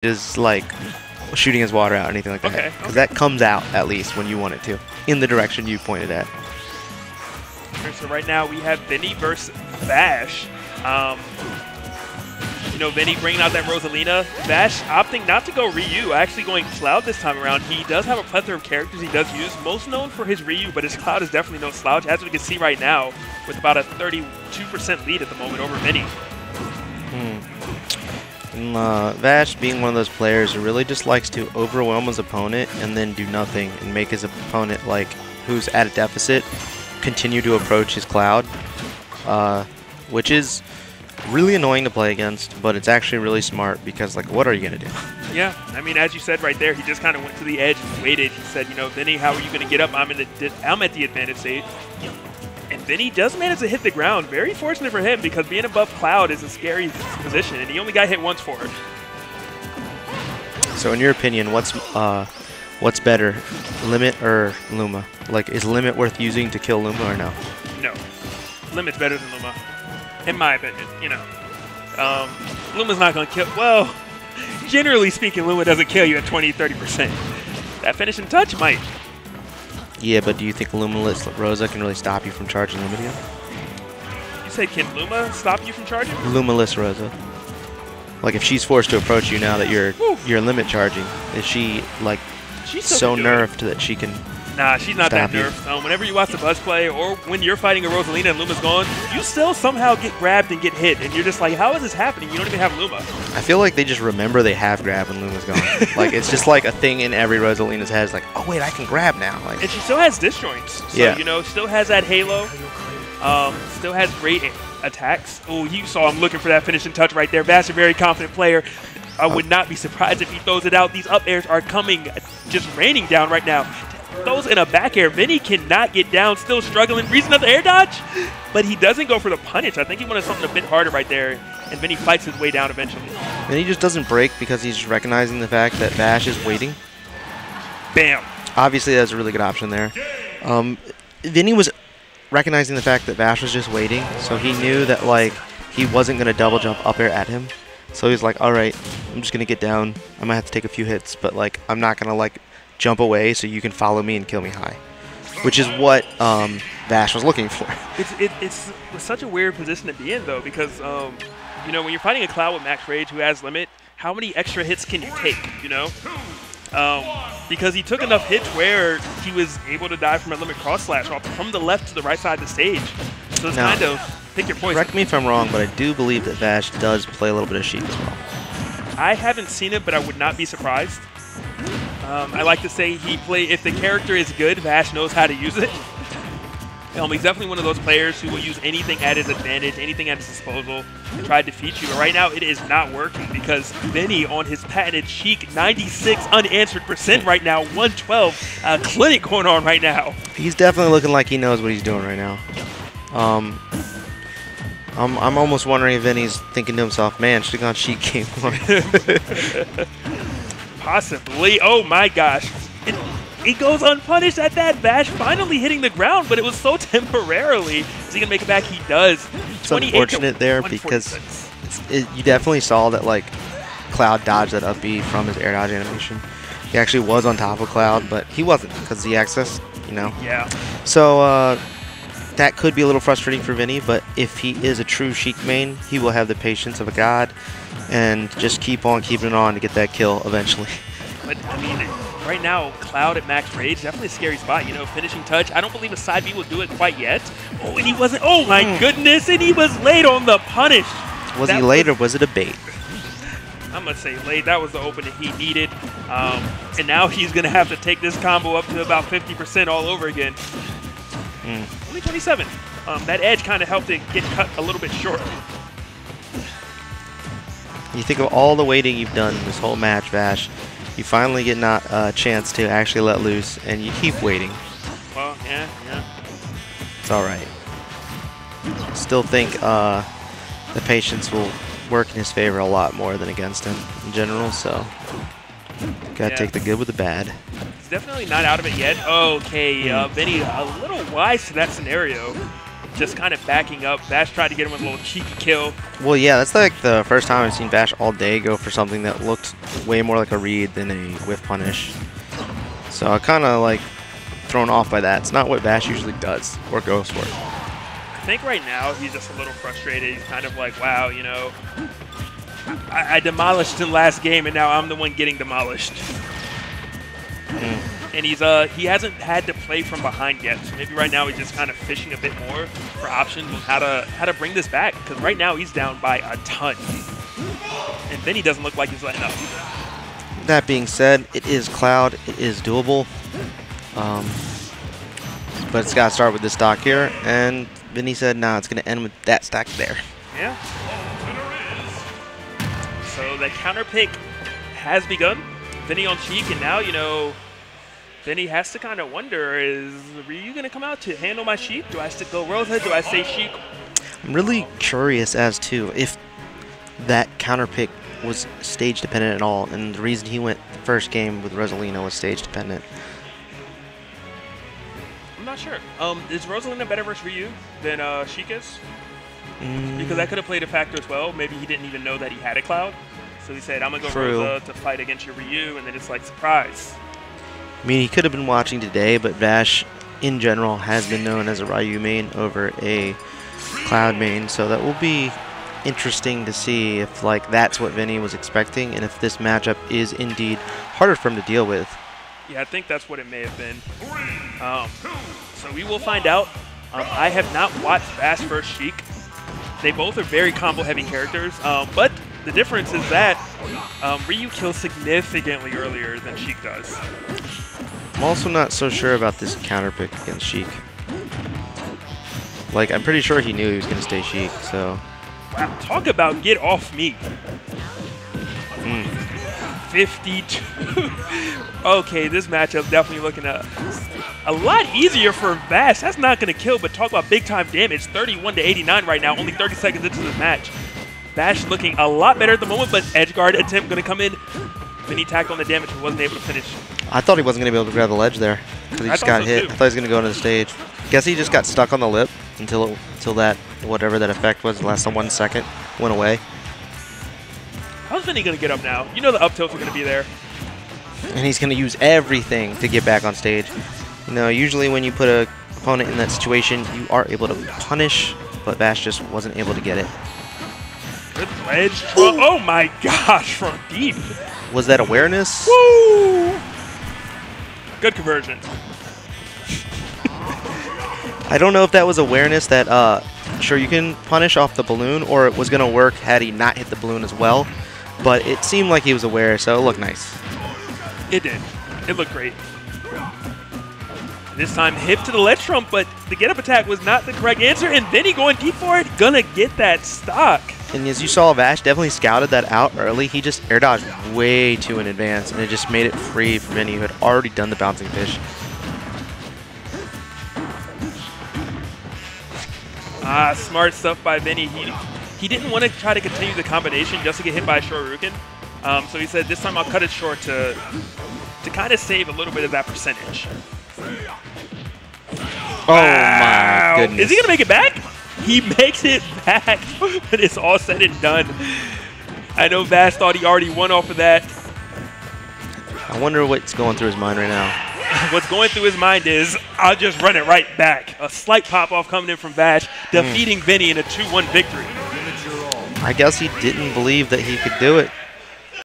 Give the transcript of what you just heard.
is like shooting his water out or anything like that. Okay. Because that comes out at least when you want it to, in the direction you pointed at. So right now we have Vinnie versus Vash. You know, Vinnie bringing out that Rosalina. Vash opting not to go Ryu, actually going Cloud this time around. He does have a plethora of characters he does use, most known for his Ryu, but his Cloud is definitely no slouch, as we can see right now, with about a 32% lead at the moment over Vinnie. Vash being one of those players who really just likes to overwhelm his opponent and then do nothing and make his opponent, like, who's at a deficit, continue to approach his Cloud, which is really annoying to play against, but it's actually really smart because, like, what are you going to do? Yeah, I mean, as you said right there, he just kind of went to the edge and waited. He said, you know, Vinnie, how are you going to get up? I'm at the advantage stage. And Vinnie does manage to hit the ground. Very fortunate for him because being above Cloud is a scary position, and he only got hit once for it. So in your opinion, what's better, Limit or Luma? Like, is Limit worth using to kill Luma or no? No. Limit's better than Luma, in my opinion, you know. Luma's not going to kill. Well, generally speaking, Luma doesn't kill you at 20-30%. That finishing touch might. Yeah, but do you think Lumaless Rosa can really stop you from charging Limit again? You said, can Luma stop you from charging? Lumaless Rosa. Like, if she's forced to approach you now that you're limit charging, is she, like, so nerfed that she can? Nah, she's not that nerfed. Whenever you watch the Buzz play, or when you're fighting a Rosalina and Luma's gone, you still somehow get grabbed and get hit, and you're just like, how is this happening? You don't even have Luma. I feel like they just remember they have grab when Luma's gone. Like, it's just like a thing in every Rosalina's head. It's like, oh wait, I can grab now. Like, and she still has disjoints. So, yeah, you know, still has that halo. Still has great attacks. Oh, you saw him looking for that finishing touch right there. Vash, a very confident player. I would not be surprised if he throws it out. These up airs are coming, just raining down right now. Those in a back air. Vinnie cannot get down, still struggling. Reads another air dodge, but he doesn't go for the punish. I think he wanted something a bit harder right there, and Vinnie fights his way down eventually. And he just doesn't break because he's recognizing the fact that Vash is waiting. Bam. Obviously, that's a really good option there. Vinnie was recognizing the fact that Vash was just waiting, so he knew that, like, he wasn't going to double jump up air at him. So he's like, all right, I'm just going to get down. I might have to take a few hits, but, like, I'm not going to, like, jump away so you can follow me and kill me high, which is what Vash was looking for. It's such a weird position to be in, though, because, you know, when you're fighting a Cloud with max rage who has limit, how many extra hits can you take, you know? Because he took enough hits where he was able to die from a limit cross slash from the left to the right side of the stage. So it's kind of pick your poison. Correct me if I'm wrong, but I do believe that Vash does play a little bit of Sheik as well. I haven't seen it, but I would not be surprised. I like to say if the character is good, Vash knows how to use it. He's definitely one of those players who will use anything at his advantage, anything at his disposal to try to defeat you. But right now, it is not working because Vinnie on his patented Sheik, 96 unanswered % right now, 112 clinic going on right now. He's definitely looking like he knows what he's doing right now. I'm almost wondering if Vinnie's thinking to himself, man, should have gone Sheik game 1. Possibly. Oh my gosh. He goes unpunished at that. Vash finally hitting the ground, but it was so temporarily. Is he going to make it back? He does. It's unfortunate there because you definitely saw that, like, Cloud dodged that up B from his air dodge animation. He actually was on top of Cloud, but he wasn't because of the access, you know? Yeah. So that could be a little frustrating for Vinnie, but if he is a true Sheik main, he will have the patience of a god and just keep on keeping it on to get that kill eventually. But, I mean, right now, Cloud at max rage, definitely a scary spot, you know, finishing touch. I don't believe a side B will do it quite yet. Oh, and he wasn't, oh my goodness, and he was late on the punish. Was he late or was it a bait? I'm going to say late. That was the opening he needed. And now he's going to have to take this combo up to about 50% all over again. Only 27. That edge kind of helped it get cut a little bit short. You think of all the waiting you've done this whole match, Vash. You finally get a chance to actually let loose, and you keep waiting. Well, yeah. It's all right. Still think the patience will work in his favor a lot more than against him in general, so gotta take the good with the bad. He's definitely not out of it yet. Okay, Vinnie a little wise to that scenario. just kind of backing up. Vash tried to get him with a little cheeky kill. Well, yeah, that's like the first time I've seen Vash all day go for something that looked way more like a read than a whiff punish. So I kind of like thrown off by that. It's not what Vash usually does or goes for. I think right now he's just a little frustrated. He's kind of like, wow, you know, I demolished him last game, and now I'm the one getting demolished. And he hasn't had to play from behind yet. So maybe right now he's just kind of fishing a bit more for options on how to bring this back. Because right now he's down by a ton, and Vinnie doesn't look like he's letting up. That being said, it is Cloud. It is doable. But it's got to start with this stock here, and Vinnie said, nah, it's going to end with that stack there. Yeah. So the counter pick has begun. Vinnie on Sheik, and now, you know, Vinnie has to kind of wonder, is Ryu going to come out to handle my Sheik? Do I still go Rosa? Do I say Sheik? I'm really curious as to if that counter pick was stage dependent at all, and the reason he went the first game with Rosalina was stage dependent. I'm not sure. Is Rosalina better versus Ryu than Sheik is? Because that could have played a factor as well. Maybe he didn't even know that he had a Cloud. So he said, I'm going to go Rosa to fight against your Ryu, and then it's like, surprise. I mean, he could have been watching today, but Vash, in general, has been known as a Ryu main over a Cloud main. So that will be interesting to see if, like, that's what Vinnie was expecting, and if this matchup is indeed harder for him to deal with. Yeah, I think that's what it may have been. So we will find out. I have not watched Vash vs. Sheik. They both are very combo-heavy characters, but the difference is that Ryu kills significantly earlier than Sheik does. I'm also not so sure about this counter pick against Sheik. Like, I'm pretty sure he knew he was going to stay Sheik, so... Wow, talk about get off me. 52. Okay, this matchup definitely looking a lot easier for Vash. That's not going to kill, but talk about big-time damage. 31-89 right now, only 30 seconds into the match. Vash looking a lot better at the moment, but edge guard attempt going to come in. Vinnie tacked on the damage but wasn't able to finish. I thought he wasn't going to be able to grab the ledge there because he just got hit. I thought he was going to go into the stage. Guess he just got stuck on the lip until that, whatever that effect was, the last 1 second, went away. How's Vinnie going to get up now? You know the up tilts are going to be there. And he's going to use everything to get back on stage. You know, usually when you put an opponent in that situation, you are able to punish, but Vash just wasn't able to get it. Good ledge. Oh my gosh, from deep. Was that awareness? Woo! Good conversion. I don't know if that was awareness that, sure, you can punish off the balloon, or it was going to work had he not hit the balloon as well. But it seemed like he was aware, so it looked nice. It did. It looked great. This time hip to the ledge trump, but the get-up attack was not the correct answer, and Vinnie going deep for it, gonna get that stock. And as you saw, Vash definitely scouted that out early. He just air dodged way too in advance, and it just made it free for Vinnie, who had already done the bouncing fish. Smart stuff by Vinnie. He didn't want to try to continue the combination just to get hit by a short Rukin. So he said, this time I'll cut it short to kind of save a little bit of that percentage. Oh my goodness. Is he going to make it back? He makes it back when it's all said and done. I know Vash thought he already won off of that. I wonder what's going through his mind right now. What's going through his mind is, I'll just run it right back. A slight pop-off coming in from Vash, defeating Vinnie in a 2-1 victory. I guess he didn't believe that he could do it.